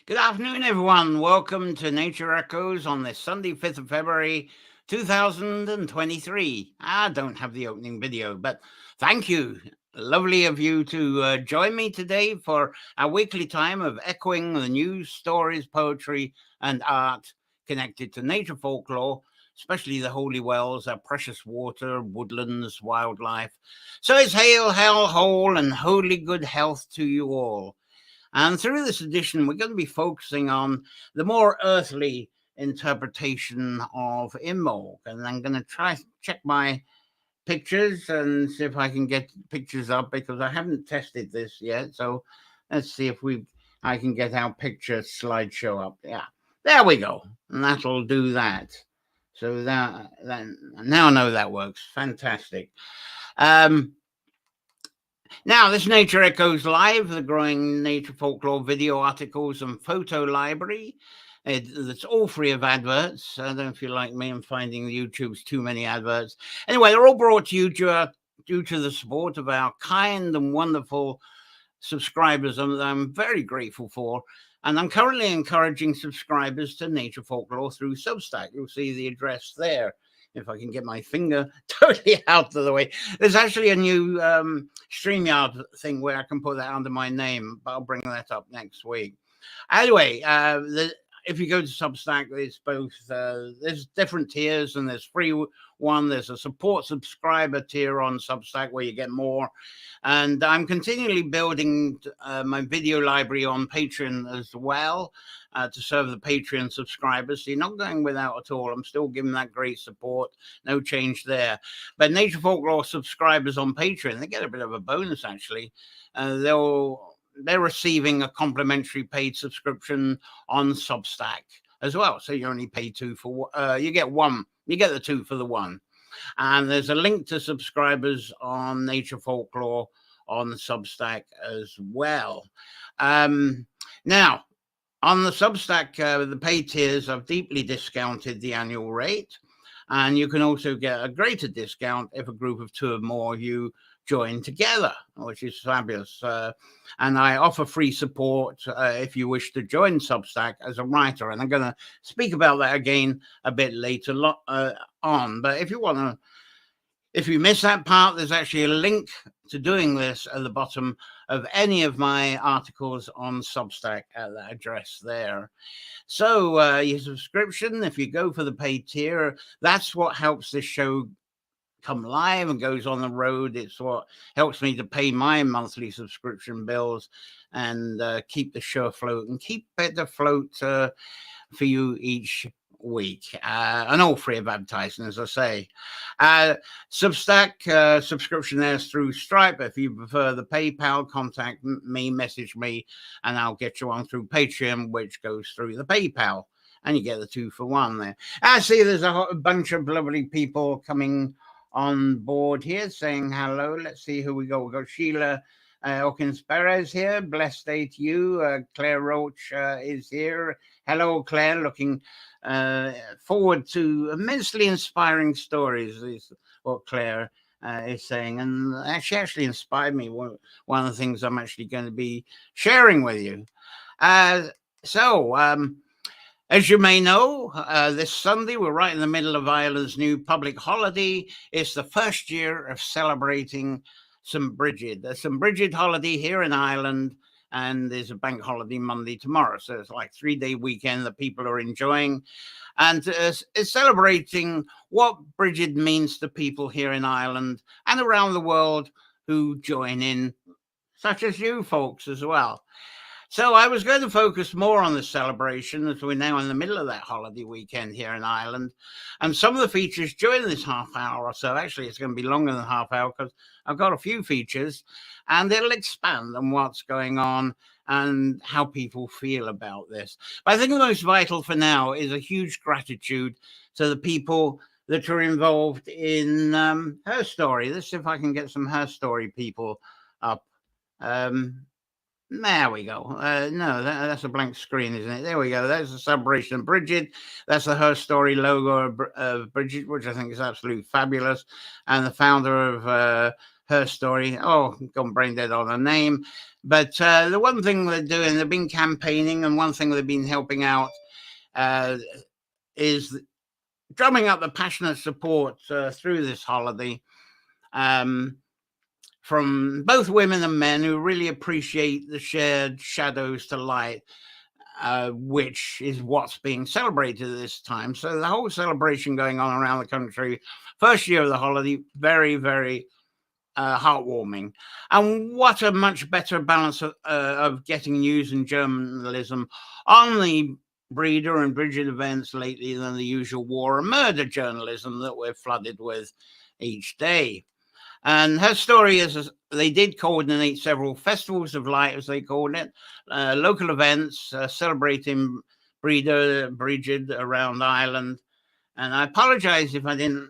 Good afternoon, everyone. Welcome to Nature Echoes on this Sunday, 5th of February, 2023. I don't have the opening video, but thank you. Lovely of you to join me today for our weekly time of echoing the news, stories, poetry, and art connected to nature folklore, especially the holy wells, our precious water, woodlands, wildlife. So it's hail, hail, whole, and holy good health to you all. And through this edition, we're going to be focusing on the more earthly interpretation of Imbolc. And I'm going to try check my pictures and see if I can get pictures up because I haven't tested this yet. So let's see if I can get our picture slideshow up. Yeah, there we go. And that'll do that. So that now I know that works. Fantastic. Now, this Nature Echoes Live, the growing nature folklore video articles and photo library. It's all free of adverts. I don't know if you're like me and finding YouTube's too many adverts. Anyway, they're all brought to you due to the support of our kind and wonderful subscribers that I'm very grateful for. And I'm currently encouraging subscribers to Nature Folklore through Substack. You'll see the address there. If I can get my finger totally out of the way. There's actually a new StreamYard thing where I can put that under my name, but I'll bring that up next week. Anyway, if you go to Substack, there's both, there's different tiers, and there's free one. There's a support subscriber tier on Substack where you get more. And I'm continually building my video library on Patreon as well. To serve the Patreon subscribers. So you're not going without at all. I'm still giving that great support. No change there. But Nature Folklore subscribers on Patreon, they get a bit of a bonus, actually. They're receiving a complimentary paid subscription on Substack as well. So you only pay two for you get one. You get the two for the one. And there's a link to subscribers on Nature Folklore on Substack as well. Now, on the Substack, the paid tiers, I've deeply discounted the annual rate. And you can also get a greater discount if a group of two or more of you join together, which is fabulous. And I offer free support if you wish to join Substack as a writer. And I'm going to speak about that again a bit later on. But if you miss that part, there's actually a link to doing this at the bottom of any of my articles on Substack at that address there. So your subscription, if you go for the paid tier, that's what helps this show come live and goes on the road. It's what helps me to pay my monthly subscription bills and keep the show afloat and keep it afloat for you each week, and all free of advertising, as I say. Substack subscription there is through Stripe. If you prefer the PayPal, contact me, message me, and I'll get you on through Patreon, which goes through the PayPal, and you get the 2 for 1 there. I see there's a bunch of lovely people coming on board here saying hello. Let's see who we got. We've got Sheila Hawkins Perez here. Blessed day to you. Claire Roach is here. Hello, Claire. Looking forward to immensely inspiring stories, is what Claire is saying. And she actually inspired me. One of the things I'm actually going to be sharing with you. As you may know, this Sunday, we're right in the middle of Ireland's new public holiday. It's the first year of celebrating St. Brighid. There's St. Brighid holiday here in Ireland, and there's a bank holiday Monday tomorrow. So it's like a 3-day weekend that people are enjoying. And it's celebrating what Brighid means to people here in Ireland and around the world who join in, such as you folks as well. So I was going to focus more on the celebration as we're now in the middle of that holiday weekend here in Ireland. And some of the features during this half hour or so, actually it's going to be longer than half hour because I've got a few features, and it'll expand on what's going on and how people feel about this. But I think the most vital for now is a huge gratitude to the people that are involved in Her Story. Let's see if I can get some Her Story people up. There we go. No, that's a blank screen, isn't it? There we go. That's the celebration of Brighid. That's the Her Story logo of Brighid, which I think is absolutely fabulous. And the founder of her story. Oh, gone brain dead on her name. But the one thing they're doing, they've been campaigning, and one thing they've been helping out is drumming up the passionate support through this holiday from both women and men who really appreciate the shared shadows to light, which is what's being celebrated at this time. So the whole celebration going on around the country, first year of the holiday, very, very heartwarming. And what a much better balance of getting news and journalism on the Breeder and Brighid events lately than the usual war and murder journalism that we're flooded with each day. And her story is they did coordinate several festivals of light, as they called it, local events celebrating Brighid around Ireland. And I apologize if I didn't,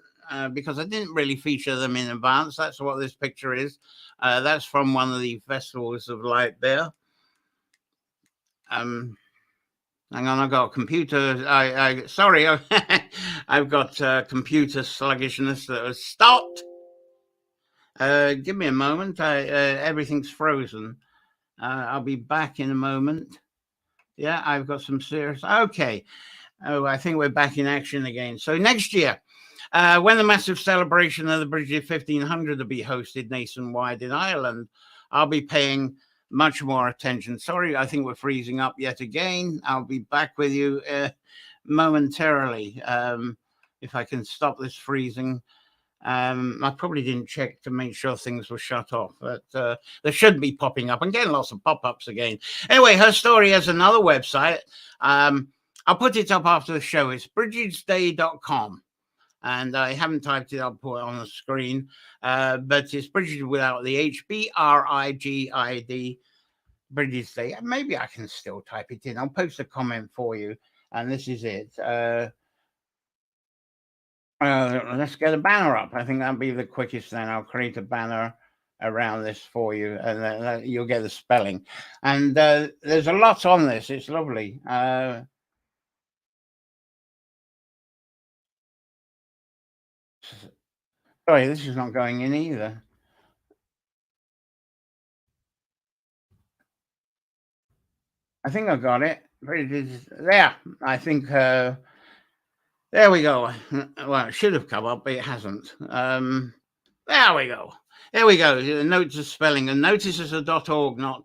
because I didn't really feature them in advance. That's what this picture is. That's from one of the festivals of light there. Hang on, I've got a computer. Sorry, I've got computer sluggishness that was stopped. Give me a moment. Everything's frozen. I'll be back in a moment. Yeah, I've got some serious. Okay. Oh, I think we're back in action again. So next year, when the massive celebration of the Brighid 1500 will be hosted nationwide in Ireland, I'll be paying much more attention. Sorry, I think we're freezing up yet again. I'll be back with you momentarily. If I can stop this freezing. I probably didn't check to make sure things were shut off, but they should be popping up. I'm getting lots of pop-ups again. Anyway, her story has another website. I'll put it up after the show. It's brigidsday.com. And I haven't typed it up on the screen, but it's Brighid without the H, Brigid, British Day. Maybe I can still type it in. I'll post a comment for you. And this is it. Let's get a banner up. I think that'll be the quickest then. I'll create a banner around this for you, and then you'll get the spelling. And there's a lot on this. It's lovely. Sorry, this is not going in either. I think I got it. There. I think there we go. Well, it should have come up, but it hasn't. There we go. There we go. The notes of spelling, and notice it's a .org, not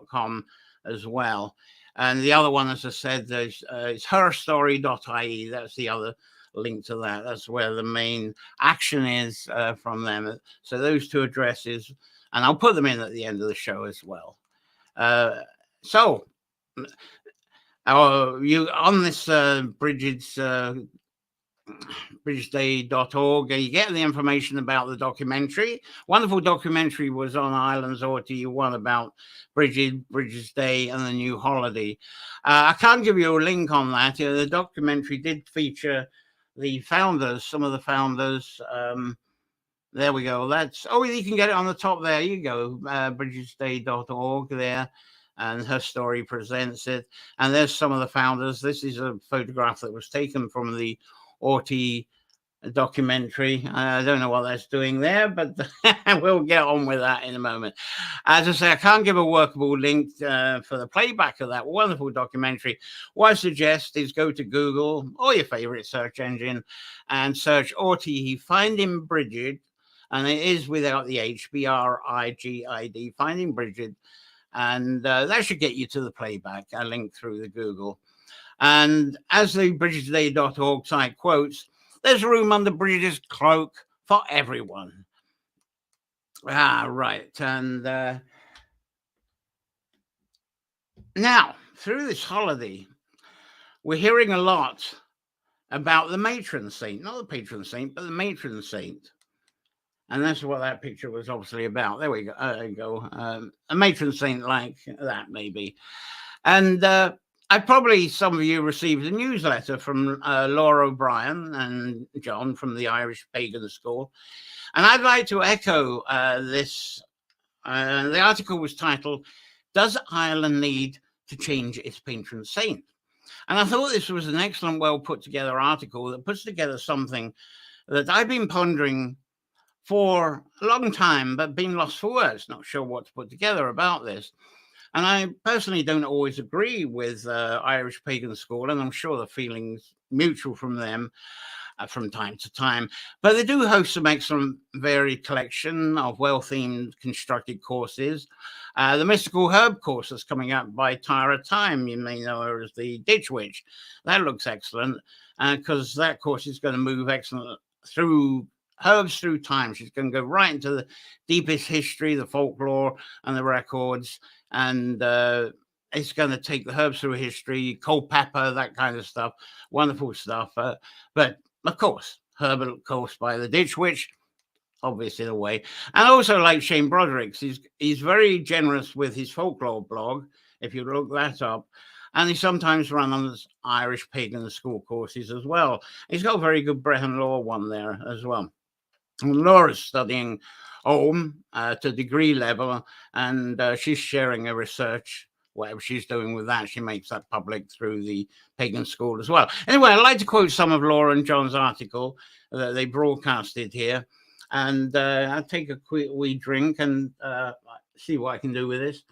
.com as well. And the other one, as I said, it's herstory.ie. That's the other link to that. That's where the main action is from them. So those two addresses, and I'll put them in at the end of the show as well. So you on this brigidsday.org, you get the information about the documentary. Wonderful documentary was on Ireland's RTE1 about Brigid's Day and the new holiday. I can't give you a link on that. The documentary did feature the founders, some of the founders. There we go. You can get it on the top. There you go. brigidsday.org there. And her story presents it. And there's some of the founders. This is a photograph that was taken from the RT documentary. I don't know what that's doing there, but we'll get on with that in a moment. As I say, I can't give a workable link for the playback of that wonderful documentary. What I suggest is go to Google or your favorite search engine and search RTE Finding Brighid, and it is without the H, Brigid, Finding Brighid, and that should get you to the playback. I link through the Google. And as the brigidsday.org site quotes, there's room under Brigid's cloak for everyone. Right. And now, through this holiday, we're hearing a lot about the matron saint, not the patron saint, but the matron saint. And that's what that picture was obviously about. There we go. There you go. A matron saint like that, maybe. And some of you received a newsletter from Laura O'Brien and John from the Irish Pagan School. And I'd like to echo this. The article was titled, "Does Ireland Need to Change Its Patron Saint?" And I thought this was an excellent, well put together article that puts together something that I've been pondering for a long time, but been lost for words, not sure what to put together about this. And I personally don't always agree with Irish pagan school, and I'm sure the feeling's mutual from them from time to time. But they do host some excellent varied collection of well-themed constructed courses. The Mystical Herb course that's coming up by Tyra Time, you may know her as the Ditch Witch. That looks excellent because that course is going to move excellent through herbs through time. She's going to go right into the deepest history, the folklore and the records, and it's going to take the herbs through history, cold pepper, that kind of stuff. Wonderful stuff. But of course, herbal course by the Ditch Witch, obviously the way. And also like Shane Broderick's, he's very generous with his folklore blog, if you look that up. And he sometimes runs Irish pagan school courses as well. He's got a very good Brehon law one there as well. And Laura's studying Ogham to degree level, and she's sharing her research. Whatever she's doing with that, she makes that public through the pagan school as well. Anyway, I'd like to quote some of Laura and John's article that they broadcasted here. And I'll take a quick wee drink and see what I can do with this.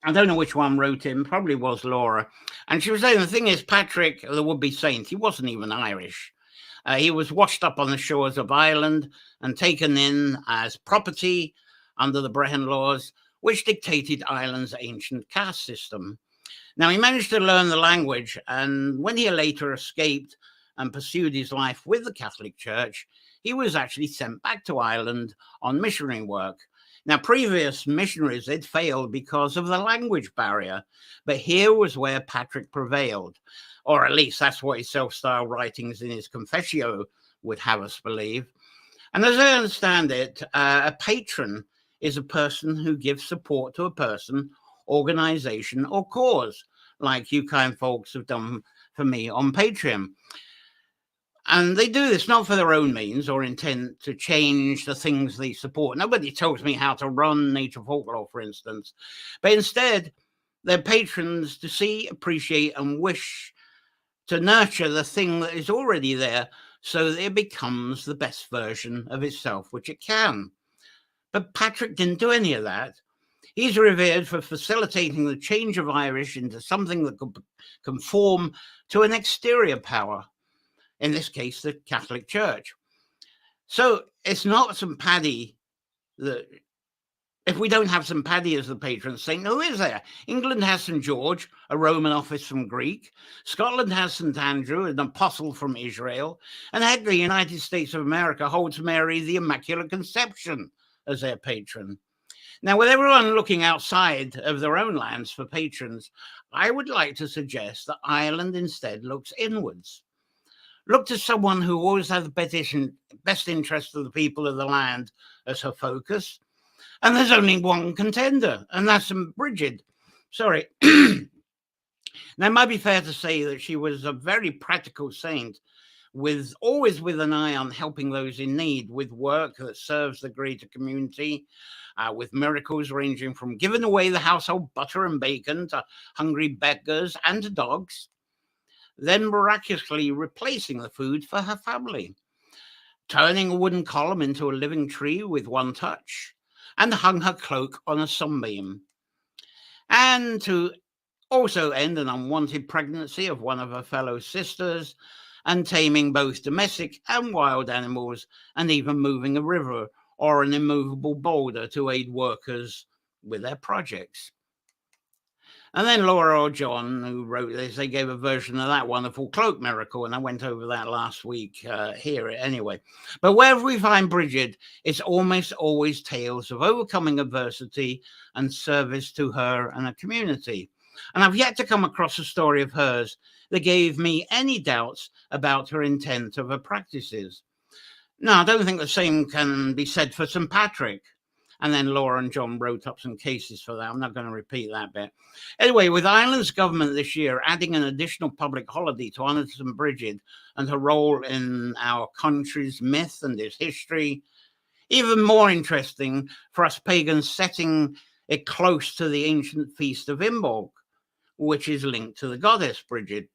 I don't know which one wrote him, probably was Laura. And she was saying the thing is, Patrick, the would-be saint, he wasn't even Irish. He was washed up on the shores of Ireland and taken in as property under the Brehon laws, which dictated Ireland's ancient caste system. Now, he managed to learn the language, and when he later escaped and pursued his life with the Catholic Church, he was actually sent back to Ireland on missionary work. Now, previous missionaries had failed because of the language barrier, but here was where Patrick prevailed, or at least that's what his self-styled writings in his Confessio would have us believe. And as I understand it, a patron is a person who gives support to a person, organization, or cause, like you kind folks have done for me on Patreon. And they do this not for their own means or intent to change the things they support. Nobody tells me how to run nature folklore, for instance, but instead they're patrons to see, appreciate, and wish to nurture the thing that is already there so that it becomes the best version of itself, which it can. But Patrick didn't do any of that. He's revered for facilitating the change of Irish into something that could conform to an exterior power, in this case, the Catholic Church. So it's not St. Paddy that, if we don't have St. Paddy as the patron saint, who is there? England has St. George, a Roman office from Greek. Scotland has St. Andrew, an apostle from Israel. And heck, the United States of America holds Mary the Immaculate Conception as their patron. Now, with everyone looking outside of their own lands for patrons, I would like to suggest that Ireland instead looks inwards. Look to someone who always has the best interest of the people of the land as her focus. And there's only one contender, and that's Brighid. Sorry. Now, it might be fair to say that she was a very practical saint, always with an eye on helping those in need, with work that serves the greater community, with miracles ranging from giving away the household butter and bacon to hungry beggars and to dogs, then miraculously replacing the food for her family, turning a wooden column into a living tree with one touch, and hung her cloak on a sunbeam. And to also end an unwanted pregnancy of one of her fellow sisters, and taming both domestic and wild animals, and even moving a river or an immovable boulder to aid workers with their projects. And then Laura or John, who wrote this, they gave a version of that wonderful cloak miracle, and I went over that last week here anyway. But wherever we find Brighid, it's almost always tales of overcoming adversity and service to her and her community. And I've yet to come across a story of hers that gave me any doubts about her intent of her practices. Now, I don't think the same can be said for St. Patrick. And then Laura and John wrote up some cases for that. I'm not going to repeat that bit. Anyway, with Ireland's government this year adding an additional public holiday to honour St. Brighid and her role in our country's myth and its history, even more interesting for us pagans setting it close to the ancient feast of Imbolc, which is linked to the goddess Brighid.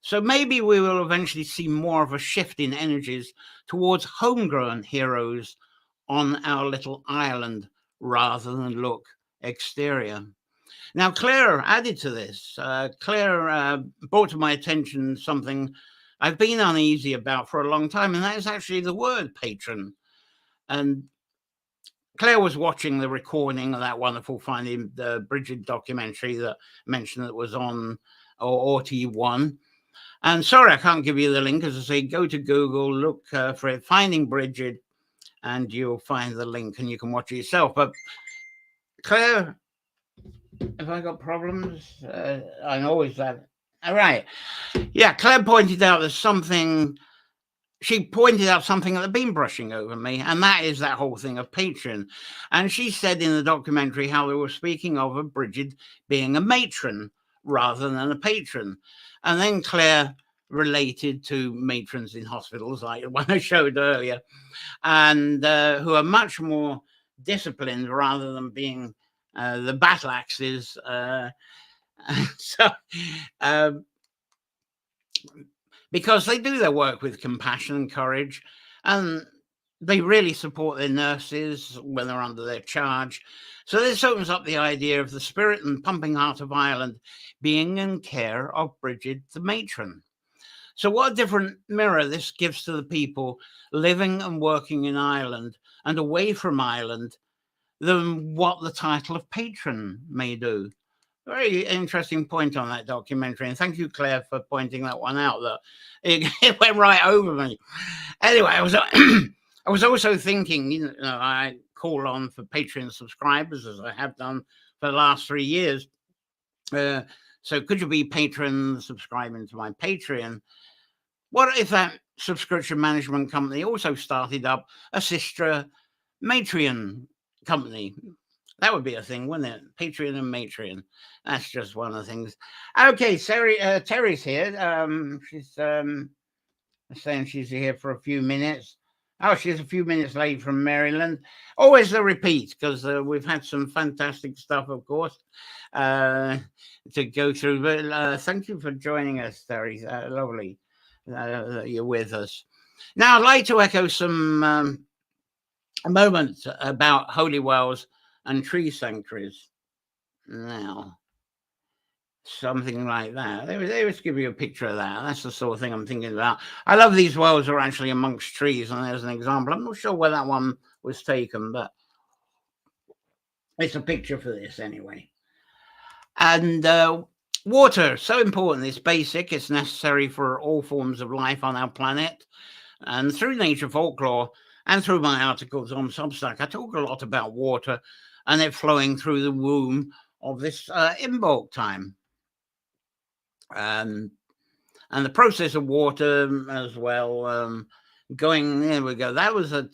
So maybe we will eventually see more of a shift in energies towards homegrown heroes on our little island rather than look exterior. Now, Claire added to this. Claire brought to my attention something I've been uneasy about for a long time, and that is actually the word patron. And Claire was watching the recording of that wonderful Finding the Brighid documentary that mentioned that was on RT1. And sorry, I can't give you the link. As I say, go to Google, look for it, Finding Brighid, and you'll find the link and you can watch it yourself. But Claire, have I got problems? I always have. All right. Yeah, Claire pointed out there's something. She pointed out something that had been brushing over me, and that is that whole thing of patron. And she said in the documentary how they were speaking of a Brighid being a matron rather than a patron. And then Claire related to matrons in hospitals, like the one I showed earlier, and who are much more disciplined rather than being the battle axes. So, because they do their work with compassion and courage, and they really support their nurses when they're under their charge. So this opens up the idea of the spirit and pumping heart of Ireland being in care of Brighid the matron. So what a different mirror this gives to the people living and working in Ireland and away from Ireland than what the title of patron may do. Very interesting point on that documentary, and thank you, Claire, for pointing that one out. That it went right over me. Anyway, I was also thinking, you know, I call on for Patreon subscribers as I have done for the last 3 years. So could you be patron subscribing to my Patreon? What if that subscription management company also started up a sister Matreon company? That would be a thing, wouldn't it? Patreon and Matreon. That's just one of the things. Okay, Terry's here. She's saying she's here for a few minutes. Oh, she's a few minutes late from Maryland. Always a repeat, because we've had some fantastic stuff, of course, to go through. But thank you for joining us, Terry. Lovely that you're with us. Now, I'd like to echo some a moment about holy wells and tree sanctuaries. Now, something like that. They was give you a picture of that. That's the sort of thing I'm thinking about. I love these wells are actually amongst trees, and there's an example. I'm not sure where that one was taken, but it's a picture for this anyway. And water, so important. It's basic. It's necessary for all forms of life on our planet. And through nature folklore and through my articles on Substack, I talk a lot about water and it flowing through the womb of this Imbolc time. And the process of water as well, going, there we go. That was at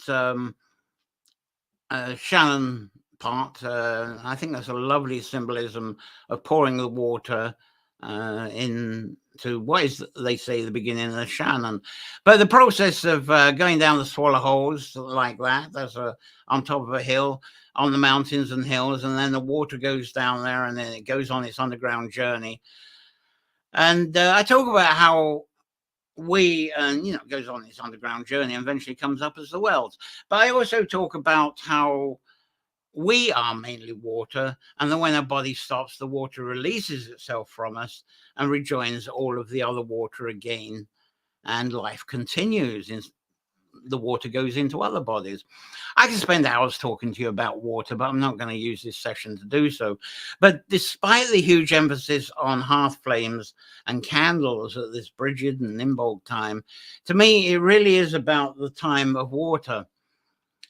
Shannon part. I think that's a lovely symbolism of pouring the water into what is, they say, the beginning of the Shannon. But the process of going down the swallow holes like that, that's on top of a hill, on the mountains and hills, and then the water goes down there and then it goes on its underground journey. And I talk about how we, it goes on its underground journey and eventually comes up as the wells. But I also talk about how we are mainly water, and then when our body stops, the water releases itself from us and rejoins all of the other water again, and life continues. The water goes into other bodies. I can spend hours talking to you about water, but I'm not going to use this session to do so. But despite the huge emphasis on hearth flames and candles at this Brighid and Imbolc time, to me, it really is about the time of water.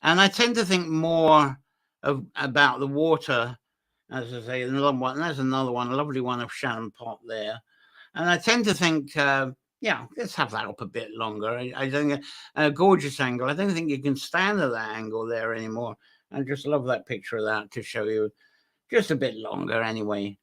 And I tend to think more about the water, as I say, another one. There's another one, a lovely one of Shannon Pot there. And I tend to think, let's have that up a bit longer. I think a gorgeous angle. I don't think you can stand at that angle there anymore. I just love that picture of that to show you just a bit longer anyway.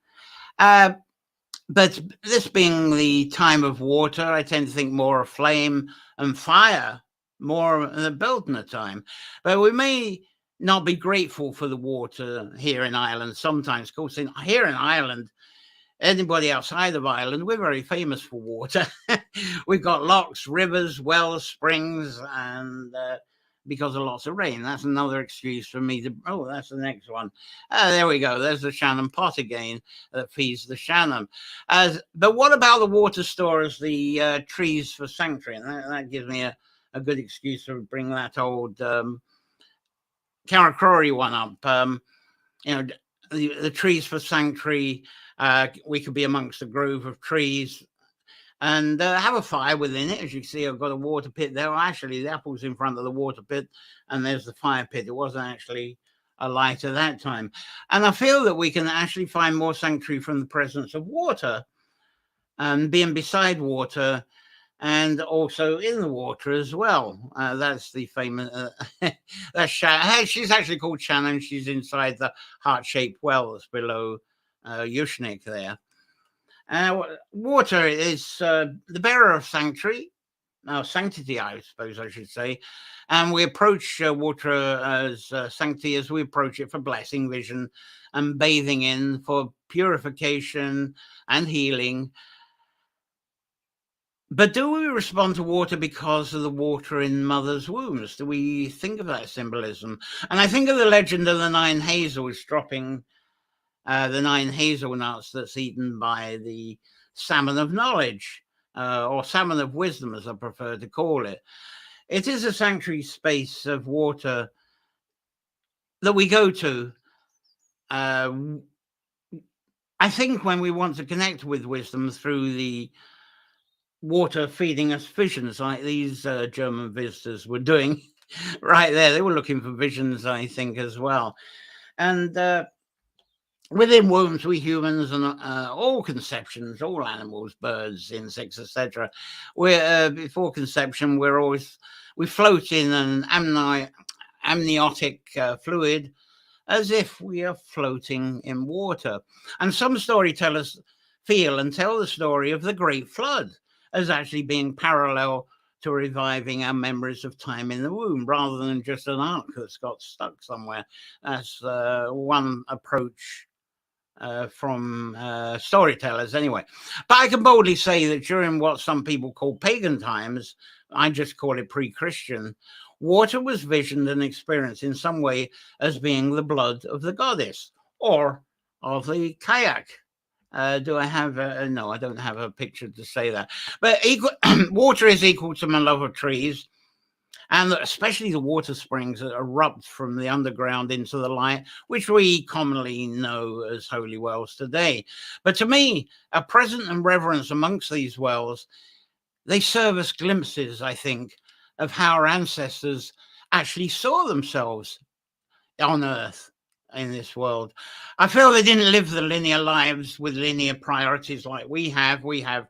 But this being the time of water, I tend to think more of flame and fire, more the Beltner time. But we may not be grateful for the water here in Ireland sometimes. Of course, here in Ireland, anybody outside of Ireland, we're very famous for water. We've got lochs, rivers, wells, springs, and because of lots of rain. That's another excuse for me to. Oh, that's the next one. There we go. There's the Shannon pot again that feeds the Shannon. But what about the water stores, the trees for sanctuary? And that gives me a good excuse to bring that old Carracrory one up. The trees for sanctuary. We could be amongst a grove of trees and have a fire within it. As you can see, I've got a water pit there. Well, actually, the apple's in front of the water pit, and there's the fire pit. It wasn't actually a light at that time. And I feel that we can actually find more sanctuary from the presence of water and being beside water and also in the water as well. That's the famous, that's Shannon. She's actually called Shannon. She's inside the heart-shaped well that's below Yushnik there. Water is the bearer of sanctuary, sanctity, I suppose I should say. And we approach water as sanctity as we approach it for blessing, vision, and bathing in, for purification and healing. But do we respond to water because of the water in mother's wombs? Do we think of that symbolism? And I think of the legend of the 9 hazels dropping the 9 hazelnuts that's eaten by the salmon of knowledge, or salmon of wisdom, as I prefer to call it. It is a sanctuary space of water that we go to. I think when we want to connect with wisdom through the water feeding us visions, like these German visitors were doing right there. They were looking for visions, I think, as well. And within wombs, we humans and all conceptions, all animals, birds, insects, etc. We're before conception, we float in an amniotic fluid, as if we are floating in water. And some storytellers feel and tell the story of the Great Flood as actually being parallel to reviving our memories of time in the womb, rather than just an ark that's got stuck somewhere. That's one approach from storytellers anyway. But I can boldly say that during what some people call pagan times, I just call it pre-Christian, water was visioned and experienced in some way as being the blood of the goddess or of the kayak. Do I have no, I don't have a picture to say that. But water is equal to my love of trees, and especially the water springs that erupt from the underground into the light, which we commonly know as holy wells today. But to me, a presence and reverence amongst these wells, they serve as glimpses, I think, of how our ancestors actually saw themselves on earth in this world. I feel they didn't live the linear lives with linear priorities like we have. We have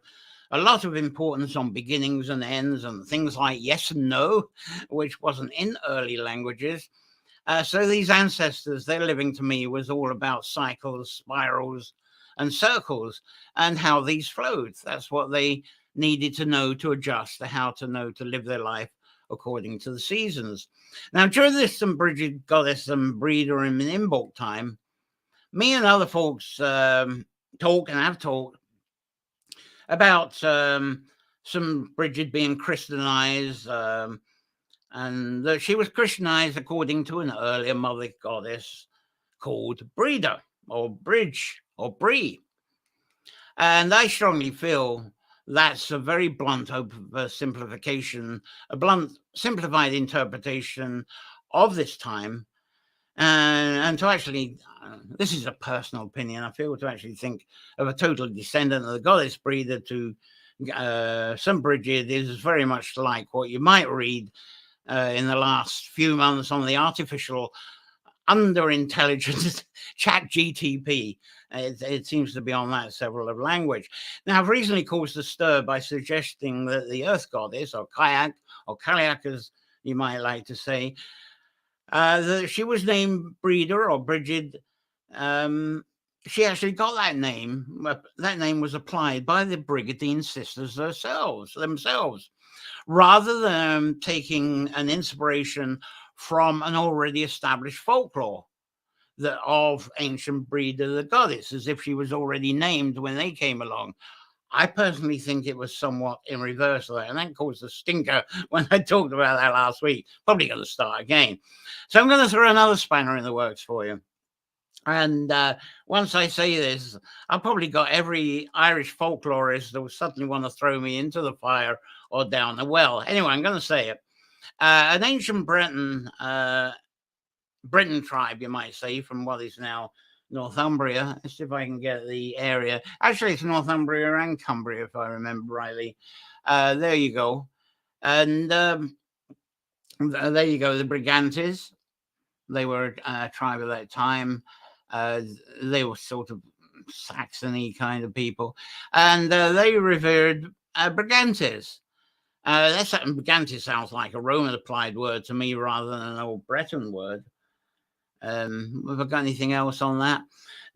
a lot of importance on beginnings and ends and things like yes and no, which wasn't in early languages. So these ancestors, their living to me was all about cycles, spirals, and circles, and how these flowed. That's what they needed to know to adjust, to how to know to live their life according to the seasons. Now, during this St. Brighid goddess and breeder in Imbolc time, me and other folks talk and have talked about St. Brighid being Christianized, and that she was Christianized according to an earlier mother goddess called Breeder or Bridge or Bree. And I strongly feel that's a very blunt simplification, a blunt, simplified interpretation of this time. And to actually, this is a personal opinion, I feel, to actually think of a total descendant of the goddess breeder to St. Brighid is very much like what you might read in the last few months on the artificial under-intelligent chat GTP. It seems to be on that several of language. Now, I've recently caused a stir by suggesting that the earth goddess, or kayak, or Kaliak, as you might like to say, that she was named Breeder or Brighid. She actually got that name. That name was applied by the Brigidine sisters themselves, rather than taking an inspiration from an already established folklore. of ancient Brighid, the goddess, as if she was already named when they came along. I personally think it was somewhat in reverse of that, and that caused a stinker when I talked about that last week. Probably going to start again. So I'm going to throw another spanner in the works for you. And once I say this, I've probably got every Irish folklorist that will suddenly want to throw me into the fire or down the well. Anyway, I'm going to say it. An ancient Britain tribe, you might say, from what is now Northumbria. Let's see if I can get the area. Actually, it's Northumbria and Cumbria, if I remember rightly. There you go. And there you go, the Brigantes. They were a tribe at that time. They were sort of Saxony kind of people. And they revered Brigantes. Brigantes sounds like a Roman applied word to me rather than an old Breton word. Have I got anything else on that?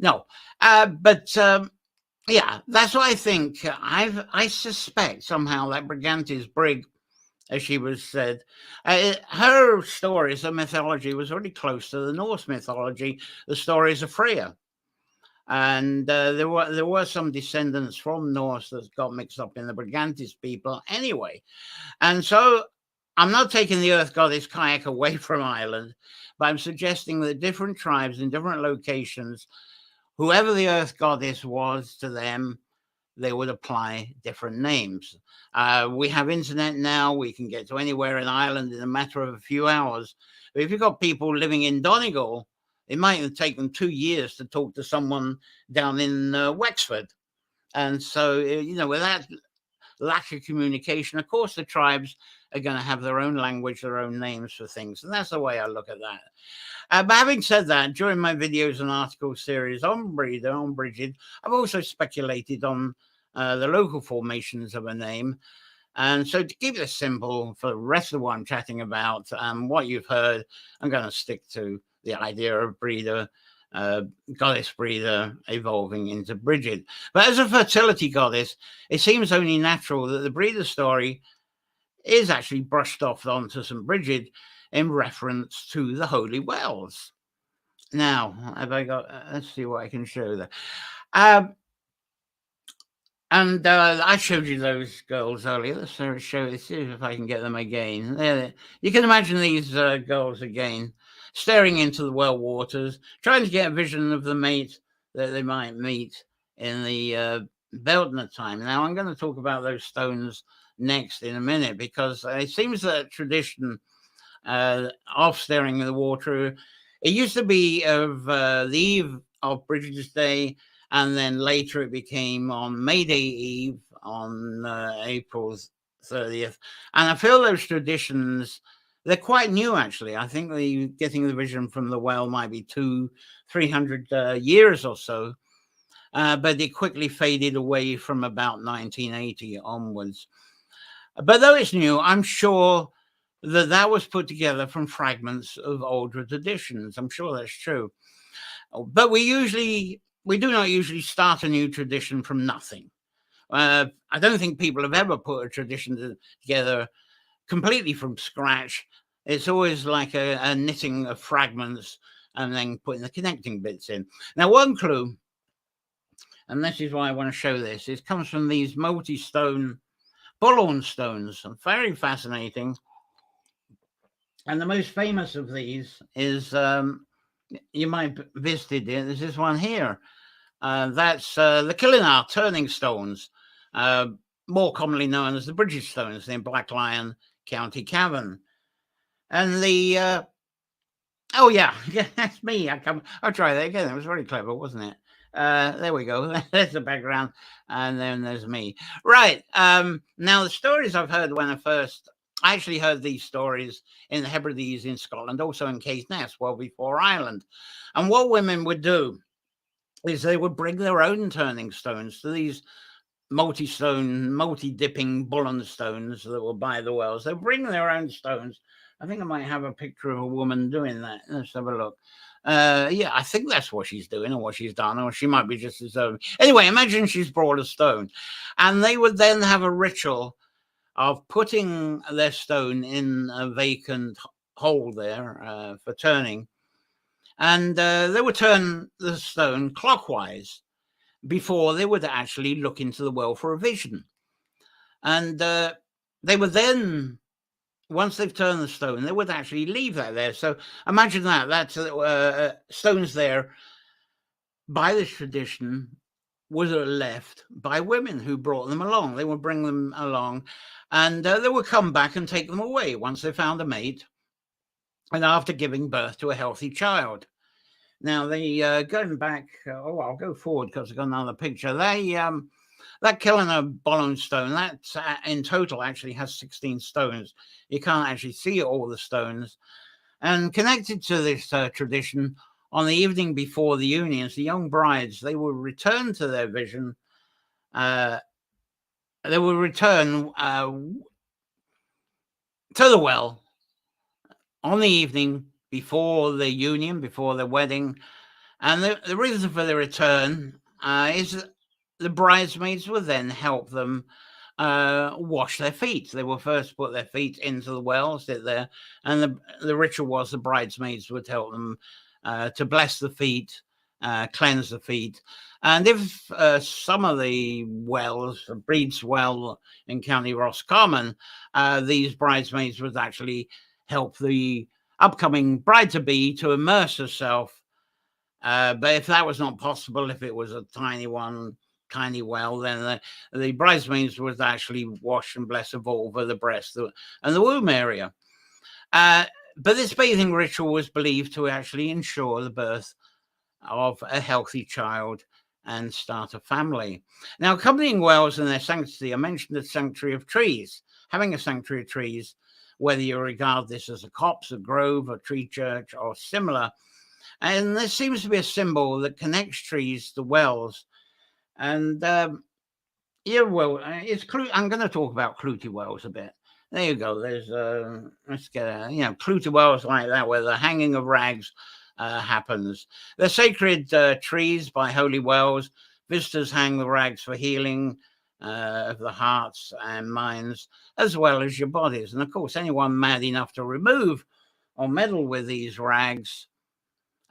No. Yeah, that's what I think. I suspect somehow that Brigantes Brig, as she was said, her stories, her mythology was very close to the Norse mythology, the stories of Freya. And there were some descendants from Norse that got mixed up in the Brigantes people anyway. And so I'm not taking the Earth Goddess kayak away from Ireland, but I'm suggesting that different tribes in different locations, whoever the Earth Goddess was to them, they would apply different names. We have internet now. We can get to anywhere in Ireland in a matter of a few hours. But if you've got people living in Donegal, it might take them 2 years to talk to someone down in Wexford. And so, with that lack of communication, of course, the tribes are going to have their own language, their own names for things. And that's the way I look at that. But having said that, during my videos and article series on Brighid, I've also speculated on the local formations of a name. And so to keep this simple for the rest of what I'm chatting about, what you've heard, I'm going to stick to the idea of goddess breeder evolving into Brighid. But as a fertility goddess, it seems only natural that the breeder story is actually brushed off onto St. Brighid in reference to the holy wells. Now, have I got, let's see what I can show there. And I showed you those girls earlier. Let's see if I can get them again. There, you can imagine these girls again, staring into the well waters, trying to get a vision of the mate that they might meet in the Beltner time. Now, I'm going to talk about those stones next in a minute, because it seems that tradition of staring in the water, it used to be of the eve of Brigid's Day, and then later it became on May Day Eve on April 30th. And I feel those traditions, they're quite new, actually. I think getting the vision from the well might be 200-300 years or so. But it quickly faded away from about 1980 onwards. But though it's new, I'm sure that was put together from fragments of older traditions. I'm sure that's true. But we do not usually start a new tradition from nothing. I don't think people have ever put a tradition together completely from scratch. It's always like a knitting of fragments and then putting the connecting bits in. Now, one clue, and this is why I want to show this, it comes from these multi-stone bullhorn stones. Very fascinating. And the most famous of these is, you might have visited it, there's this one here. That's the Killinar turning stones, more commonly known as the British stones in Black Lion, County Cavan. And oh yeah, that's me. I'll try that again. It was very clever, wasn't it? There we go. There's the background, and then there's me. Right. Now the stories I've heard when I actually heard these stories in the Hebrides in Scotland, also in Caithness, well before Ireland. And what women would do is they would bring their own turning stones to these multi-dipping bullion stones that were by the wells. They bring their own stones. I think I might have a picture of a woman doing that. Let's have a look. Yeah, I think that's what she's doing or what she's done, or she might be just as own. Anyway, imagine she's brought a stone. And they would then have a ritual of putting their stone in a vacant hole there for turning. And they would turn the stone clockwise before they would actually look into the well for a vision. And they would then, once they've turned the stone, they would actually leave that there. So imagine that's stones there by this tradition was left by women who brought them along. They would bring them along, and they would come back and take them away once they found a mate, and after giving birth to a healthy child. Now, they going back. I'll go forward because I've got another picture. That Killinor stone, that in total actually has 16 stones. You can't actually see all the stones. And connected to this tradition, on the evening before the unions, the young brides, they will return to their vision. They will return to the well on the evening before the union, before the wedding. And the reason for the return is that the bridesmaids will then help them wash their feet. They will first put their feet into the well, sit there, and the ritual was the bridesmaids would help them to bless the feet, cleanse the feet. And if some of the wells, Breed's Well in County Roscommon, these bridesmaids would actually help the upcoming bride-to-be to immerse herself. But if that was not possible, if it was a tiny well, then the bridesmaids would actually wash and bless the vulva, the breast, and the womb area. But this bathing ritual was believed to actually ensure the birth of a healthy child and start a family. Now, accompanying wells in their sanctity, I mentioned the sanctuary of trees. Having a sanctuary of trees, whether you regard this as a copse, a grove, a tree church, or similar, and there seems to be a symbol that connects trees to wells. And I'm going to talk about Clootie wells a bit. There you go. There's let's get Clootie wells like that, where the hanging of rags happens. They're sacred trees by holy wells. Visitors hang the rags for healing of the hearts and minds, as well as your bodies. And of course, anyone mad enough to remove or meddle with these rags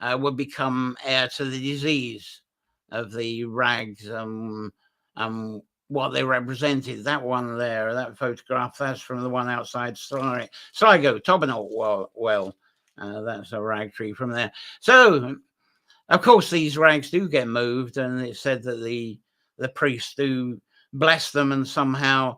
would become heir to the disease of the rags, what they represented. That one there, that photograph, that's from the one outside Sligo, Tobernaut well. That's a rag tree from there. So, of course, these rags do get moved, and it's said that the priests do bless them and somehow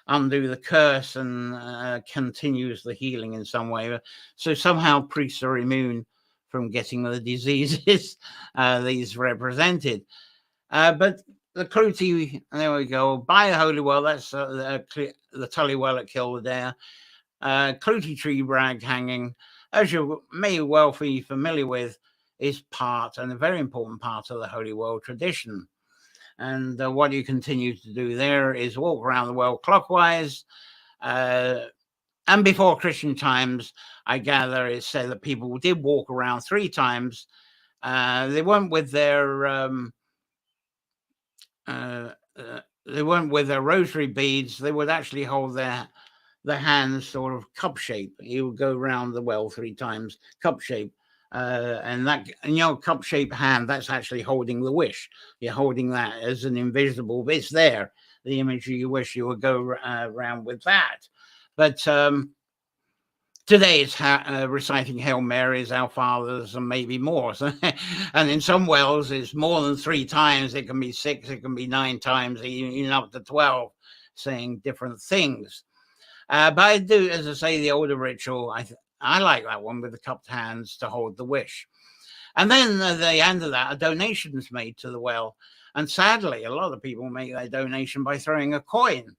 undo the curse and continues the healing in some way. So somehow priests are immune from getting the diseases these represented. But the Clootie, there we go, by the holy well, that's the Tully Well at Kildare. Clootie tree rag hanging, as you may well be familiar with, is part and a very important part of the holy well tradition. And what you continue to do there is walk around the well clockwise. And before Christian times, I gather it's said that people did walk around 3 times. They weren't with their rosary beads. They would actually hold their hands sort of cup shape. You would go around the well 3 times, cup shape. And cup shaped hand, that's actually holding the wish. You're holding that as an invisible, but it's there. The image of your wish, you would go around with that. But today it's reciting Hail Marys, Our Fathers, and maybe more. So, and in some wells, it's more than 3 times. It can be 6, it can be 9 times, even up to 12, saying different things. But I do, as I say, the older ritual, I like that one with the cupped hands to hold the wish. And then at the end of that, a donation is made to the well. And sadly, a lot of people make their donation by throwing a coin.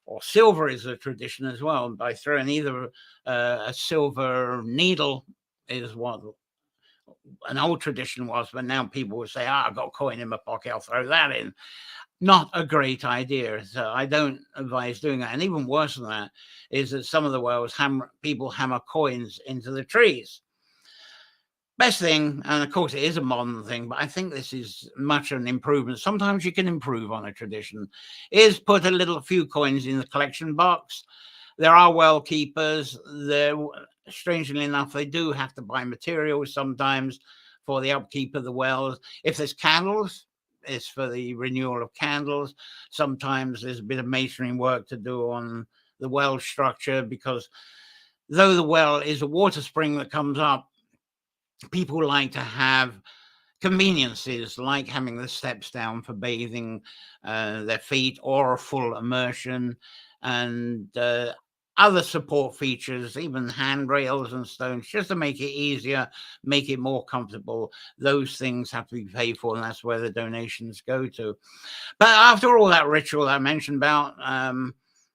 Or silver is a tradition as well, by throwing either a silver needle is what an old tradition was, but now people will say, I've got a coin in my pocket, I'll throw that in. Not a great idea. So I don't advise doing that. And even worse than that is that some of the wells, people hammer coins into the trees. Best thing, and of course it is a modern thing, but I think this is much an improvement. Sometimes you can improve on a tradition, is put a few coins in the collection box. There are well keepers. strangely enough, they do have to buy materials sometimes for the upkeep of the wells. If there's candles, it's for the renewal of candles. Sometimes there's a bit of masonry work to do on the well structure, because though the well is a water spring that comes up, people like to have conveniences like having the steps down for bathing their feet, or a full immersion, and other support features, even handrails and stones, just to make it easier, make it more comfortable. Those things have to be paid for, and that's where the donations go to. But after all that ritual I mentioned about,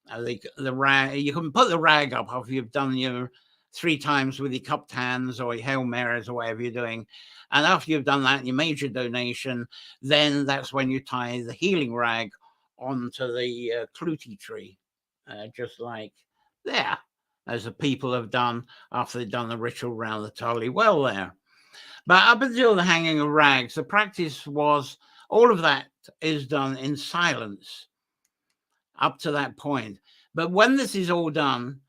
the rag, you can put the rag up after you've done your 3 times with your cupped hands or your Hail Marys or whatever you're doing. And after you've done that, you made your donation, then that's when you tie the healing rag onto the Clutie tree, just like there, as the people have done after they've done the ritual around the Tully well there. But up until the hanging of rags, the practice was, all of that is done in silence up to that point. But when this is all done,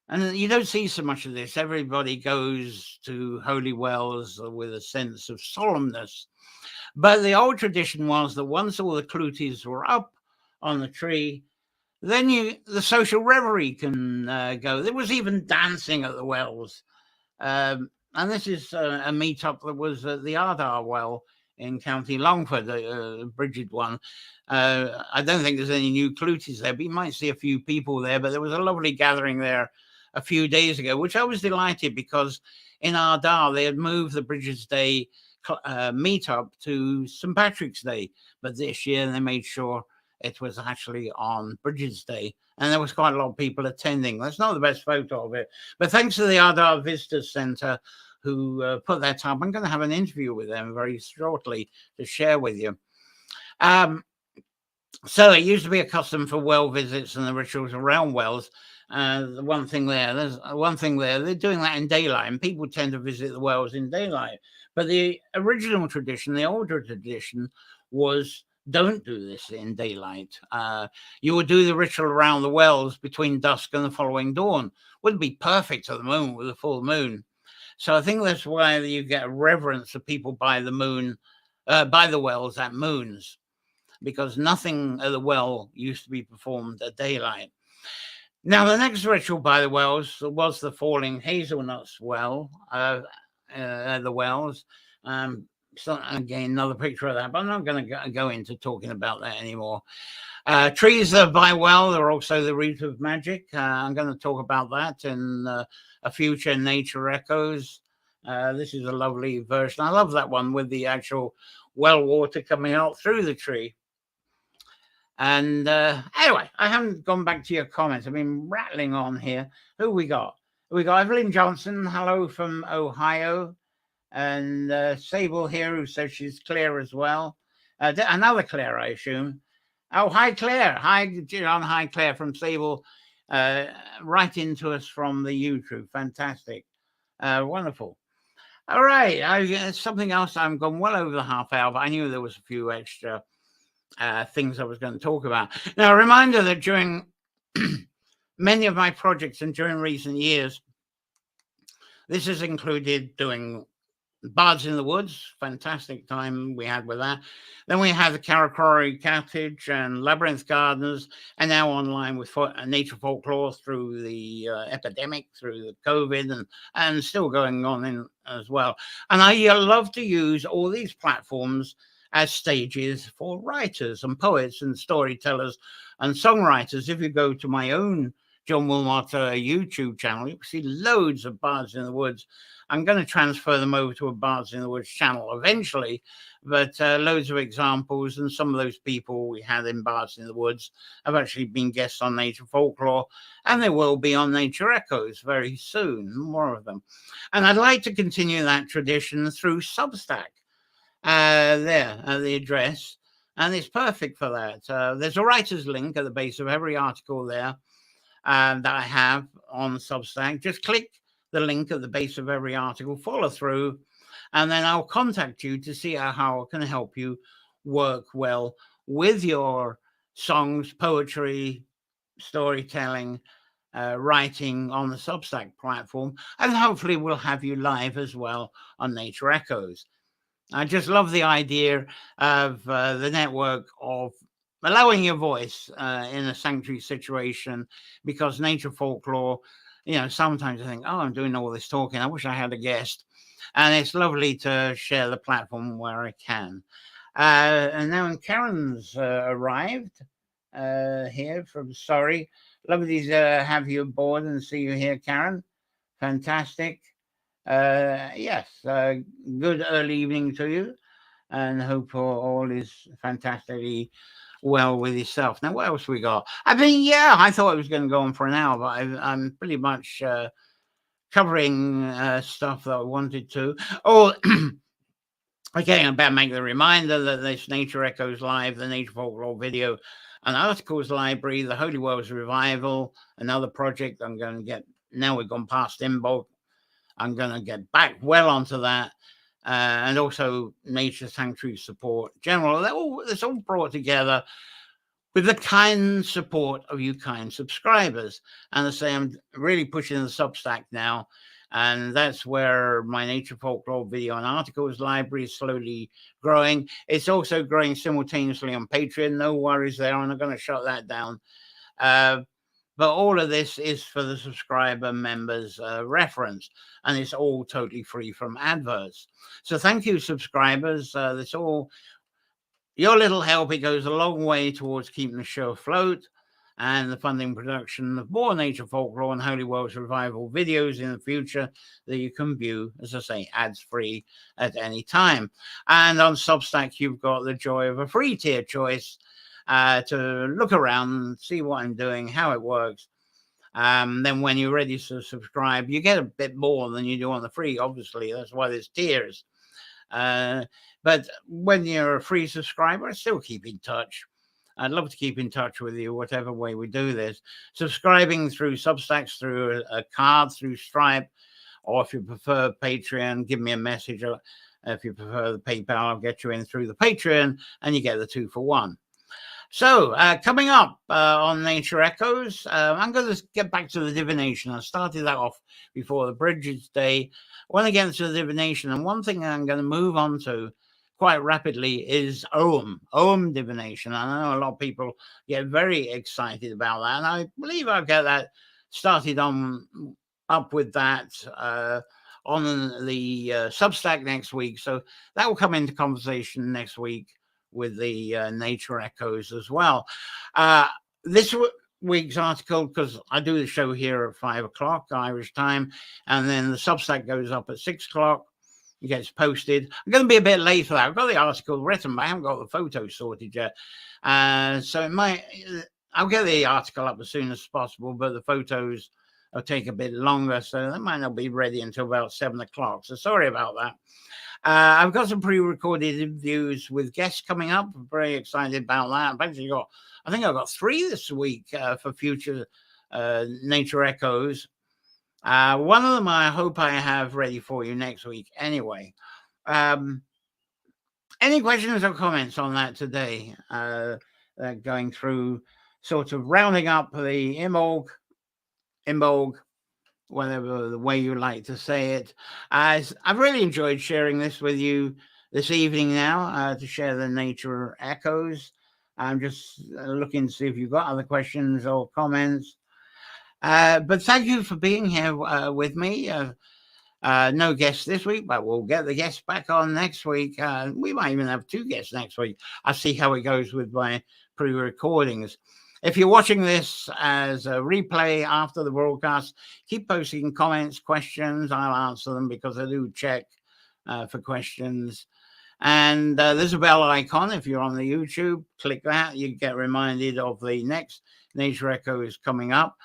and you don't see so much of this, everybody goes to holy wells with a sense of solemnness. But the old tradition was that once all the cluties were up on the tree, then the social reverie can go. There was even dancing at the wells. And this is a meetup that was at the Ardagh well in County Longford, the Brighid one. I don't think there's any new cluties there, but you might see a few people there. But there was a lovely gathering there a few days ago, which I was delighted, because in Ardagh they had moved the Bridges Day meetup to St. Patrick's Day. But this year they made sure it was actually on Bridges Day, and there was quite a lot of people attending. That's not the best photo of it, but thanks to the Ardagh Visitor Centre who put that up. I'm going to have an interview with them very shortly to share with you. So it used to be a custom for well visits and the rituals around wells. There's one thing there, they're doing that in daylight, and people tend to visit the wells in daylight. But the original tradition, the older tradition, was don't do this in daylight. You would do the ritual around the wells between dusk and the following dawn. Wouldn't be perfect at the moment with a full moon. So I think that's why you get a reverence of people by the moon, by the wells at moons, because nothing at the well used to be performed at daylight. Now, the next ritual by the wells was the falling hazelnuts well, at the wells. So again, another picture of that, but I'm not going to go into talking about that anymore. Trees that by well are also the root of magic. I'm going to talk about that in a future Nature Echoes. This is a lovely version. I love that one with the actual well water coming out through the tree. And anyway, I haven't gone back to your comments. I've been rattling on here. Who we got? We got Evelyn Johnson. Hello from Ohio. And Sable here, who says she's Claire as well. Another Claire, I assume. Oh, hi, Claire. Hi, John. Hi, Claire from Sable. Right into us from the YouTube. Fantastic. Wonderful. All right. Something else. I'm gone well over the half hour, but I knew there was a few extra things I was going to talk about. Now, a reminder that during many of my projects and during recent years, this has included doing Bards in the Woods, fantastic time we had with that. Then we had the Karakory Cottage and Labyrinth Gardens, and now online with Nature Folklore through the epidemic, through the COVID, and still going on as well. And I love to use all these platforms as stages for writers and poets and storytellers and songwriters. If you go to my own John Wilmot YouTube channel, you'll see loads of Bards in the Woods. I'm going to transfer them over to a Bards in the Woods channel eventually, but loads of examples, and some of those people we had in Bards in the Woods have actually been guests on Nature Folklore, and they will be on Nature Echoes very soon, more of them. And I'd like to continue that tradition through Substack. There at the address, and it's perfect for that. There's a writer's link at the base of every article there that I have on Substack. Just click the link at the base of every article, follow through, and then I'll contact you to see how I can help you work well with your songs, poetry, storytelling, writing on the Substack platform, and hopefully we'll have you live as well on Nature Echoes. I just love the idea of the network of allowing your voice in a sanctuary situation, because nature folklore, sometimes I think, oh, I'm doing all this talking, I wish I had a guest. And it's lovely to share the platform where I can. And now Karen's arrived here from Surrey. Lovely to have you aboard and see you here, Karen. Fantastic. Yes, good early evening to you, and hope all is fantastically well with yourself. Now, what else we got? I mean, I thought it was going to go on for an hour, but I'm pretty much covering stuff that I wanted to. Oh, okay, I'm about to make the reminder that this Nature Echoes Live, the Nature Folklore video and articles library, the Holy Worlds Revival, another project I'm going to get. Now we've gone past Imbolc, I'm going to get back well onto that. And also nature sanctuary support general. It's all brought together with the kind support of you kind subscribers. And I say I'm really pushing the Substack now, and that's where my Nature Folklore video and articles library is slowly growing. It's also growing simultaneously on Patreon. No worries there. I'm not going to shut that down. But all of this is for the subscriber members' reference, and it's all totally free from adverts. So thank you, subscribers. That's all. Your little help, it goes a long way towards keeping the show afloat and the funding production of more nature folklore and Holy Worlds Revival videos in the future that you can view, as I say, ads-free at any time. And on Substack, you've got the joy of a free tier choice to look around, see what I'm doing, how it works. Then when you're ready to subscribe, you get a bit more than you do on the free, obviously. That's why there's tiers. But when you're a free subscriber, I still keep in touch. I'd love to keep in touch with you, whatever way we do this. Subscribing through Substacks, through a card, through Stripe, or if you prefer Patreon, give me a message. If you prefer the PayPal, I'll get you in through the Patreon, and you get the 2 for 1. So, coming up on Nature Echoes, I'm going to get back to the divination. I started that off before the Bridges Day. I want to get into the divination, and one thing I'm going to move on to quite rapidly is Om divination. I know a lot of people get very excited about that, and I believe I'll get that started up with that on the Substack next week. So that will come into conversation next week with the Nature Echoes as well. This week's article, because I do the show here at 5 o'clock Irish time, and then the Substack goes up at 6 o'clock. It gets posted. I'm going to be a bit late for that. I've got the article written, but I haven't got the photos sorted yet. So I'll get the article up as soon as possible, but the photos will take a bit longer, so they might not be ready until about 7 o'clock. So sorry about that. I've got some pre-recorded interviews with guests coming up. I'm very excited about that. I've actually I think I've got 3 this week for future Nature Echoes. One of them I hope I have ready for you next week anyway. Any questions or comments on that today? Going through, sort of rounding up the Imbolc, whatever the way you like to say it. I've really enjoyed sharing this with you this evening now to share the Nature Echoes. I'm just looking to see if you've got other questions or comments. But thank you for being here with me. No guests this week, but we'll get the guests back on next week. We might even have 2 guests next week. I'll see how it goes with my pre-recordings. If you're watching this as a replay after the broadcast, keep posting comments, questions. I'll answer them because I do check for questions. And there's a bell icon. If you're on the YouTube, click that. You get reminded of the next Nature Echoes coming up.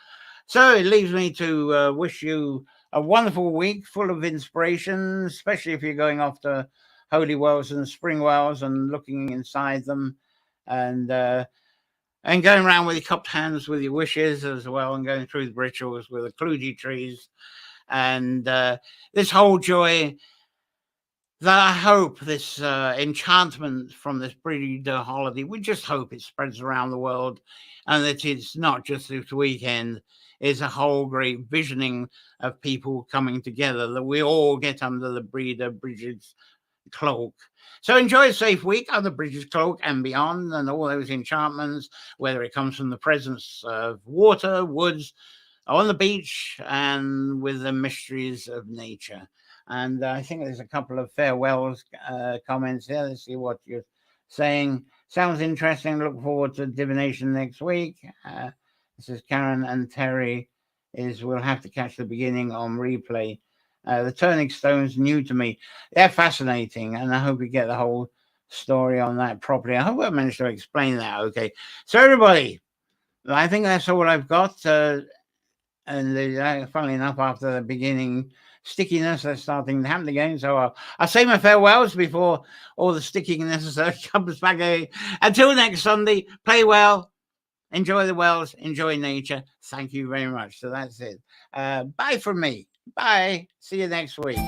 So it leaves me to wish you a wonderful week full of inspiration, especially if you're going off to holy wells and spring wells and looking inside them, and going around with your cupped hands with your wishes as well, and going through the rituals with the kludi trees. And this whole joy that I hope this enchantment from this Brighid holiday, we just hope it spreads around the world, and that it's not just this weekend, it's a whole great visioning of people coming together, that we all get under the Brigid's cloak. So enjoy a safe week under Brigid's cloak and beyond, and all those enchantments, whether it comes from the presence of water, woods, on the beach, and with the mysteries of nature. And I think there's a couple of farewells comments here. Let's see what you're saying. Sounds interesting. Look forward to divination next week. This is Karen and Terry. We'll have to catch the beginning on replay. The turning stones new to me. They're fascinating, and I hope you get the whole story on that properly. I hope I managed to explain that okay. So everybody, I think that's all I've got. And funnily enough, after the beginning stickiness, that's starting to happen again. So I'll say my farewells before all the stickiness comes back again. Until next Sunday, play well, enjoy the wells, enjoy nature. Thank you very much. So that's it. Bye from me. Bye. See you next week.